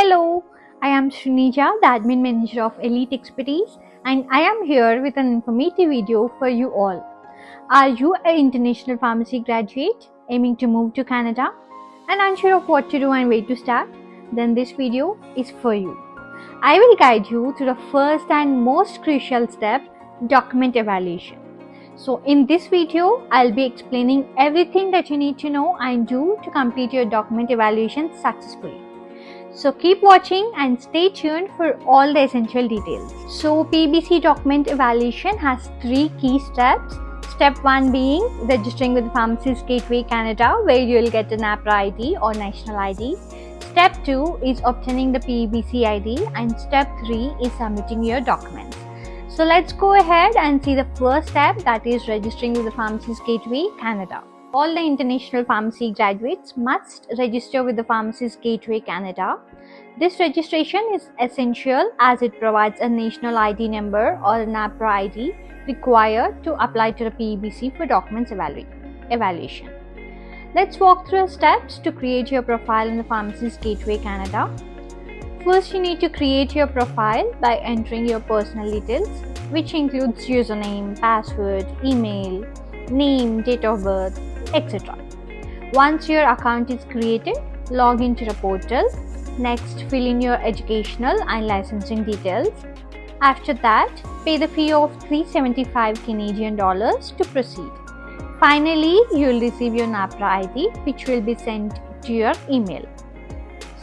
Hello, I am Srinija, the admin manager of Elite Expertise, and I am here with an informative video for you all. Are you an international pharmacy graduate aiming to move to Canada and unsure of what to do and where to start? Then this video is for you. I will guide you to the first and most crucial step, document evaluation. So in this video, I'll be explaining everything that you need to know and do to complete your document evaluation successfully. So keep watching and stay tuned for all the essential details. So PBC document evaluation has 3 key steps. Step 1 being registering with Pharmacist Gateway Canada, where you will get an APRA ID or national ID. Step 2 is obtaining the PBC ID, and step 3 is submitting your documents. So let's go ahead and see the first step, that is registering with the Pharmacist Gateway Canada. All the international pharmacy graduates must register with the Pharmacist Gateway Canada. This registration is essential as it provides a national ID number or an APRA ID required to apply to the PBC for documents evaluation. Let's walk through the steps to create your profile in the Pharmacist Gateway Canada. First, you need to create your profile by entering your personal details, which includes username, password, email, name, date of birth, etc. Once your account is created, log into the portal. Next, fill in your educational and licensing details. After that, pay the fee of $375 Canadian to proceed. Finally, you will receive your NAPRA ID, which will be sent to your email.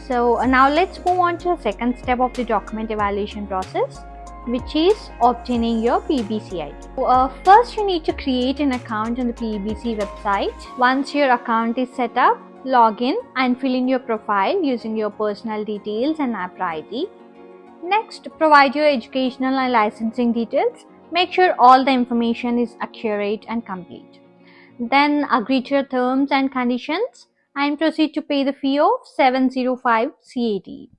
So now let's move on to the second step of the document evaluation process, which is obtaining your PBC ID. First, you need to create an account on the PBC website. Once your account is set up, log in and fill in your profile using your personal details and APRA ID. Next, provide your educational and licensing details. Make sure all the information is accurate and complete. Then agree to your terms and conditions and proceed to pay the fee of $705 CAD.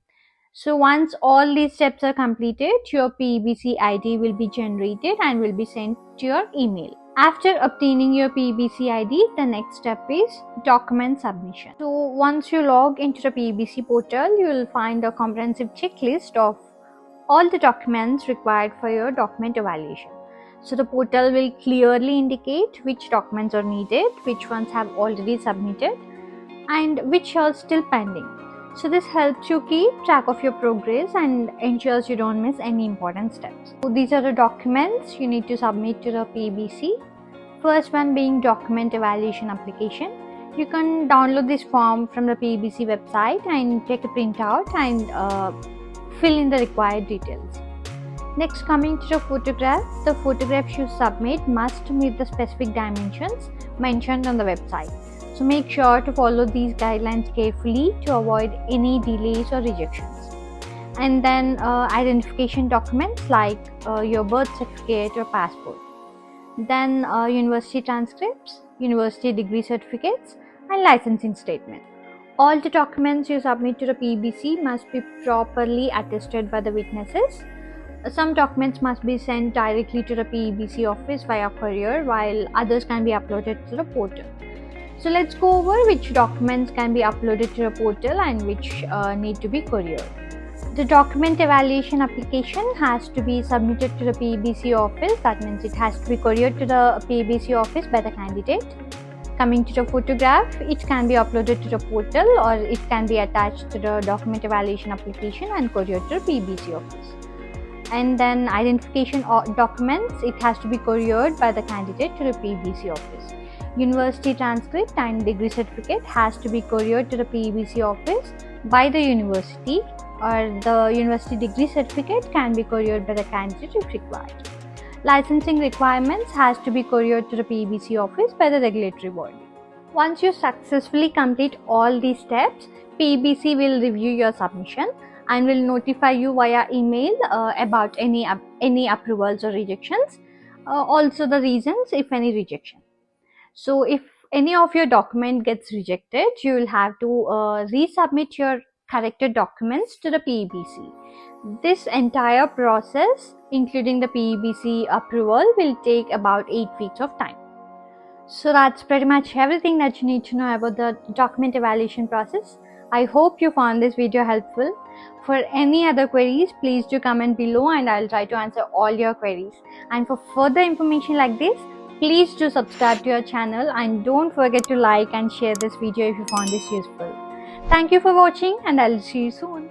So once all these steps are completed, your PBC ID will be generated and will be sent to your email. After obtaining your PBC ID, the next step is document submission. So once you log into the PBC portal, you will find a comprehensive checklist of all the documents required for your document evaluation. So the portal will clearly indicate which documents are needed, which ones have already submitted, and which are still pending. So this helps you keep track of your progress and ensures you don't miss any important steps. So these are the documents you need to submit to the PBC. First one being document evaluation application. You can download this form from the PBC website and take a printout and fill in the required details. Next, coming to the photograph. The photograph you submit must meet the specific dimensions mentioned on the website. So make sure to follow these guidelines carefully to avoid any delays or rejections. And then identification documents like your birth certificate or passport. Then university transcripts, university degree certificates, and licensing statement. All the documents you submit to the PBC must be properly attested by the witnesses. Some documents must be sent directly to the PBC office via courier, while others can be uploaded to the portal. So let's go over which documents can be uploaded to the portal and which need to be couriered. The document evaluation application has to be submitted to the PBC office. That means it has to be couriered to the PBC office by the candidate. Coming to the photograph, it can be uploaded to the portal or it can be attached to the document evaluation application and couriered to the PBC office. And then identification documents, it has to be couriered by the candidate to the PBC office. University transcript and degree certificate has to be couriered to the PBC office by the university, or the university degree certificate can be couriered by the candidate if required. Licensing requirements has to be couriered to the PBC office by the regulatory body. Once you successfully complete all these steps, PBC will review your submission and will notify you via email about any approvals or rejections, also the reasons if any rejection. So if any of your document gets rejected, you will have to resubmit your corrected documents to the PBC. This entire process, including the PBC approval, will take about 8 weeks of time. So that's pretty much everything that you need to know about the document evaluation process. I hope you found this video helpful. For any other queries, please do comment below and I'll try to answer all your queries. And for further information like this, please do subscribe to our channel and don't forget to like and share this video if you found this useful. Thank you for watching and I'll see you soon.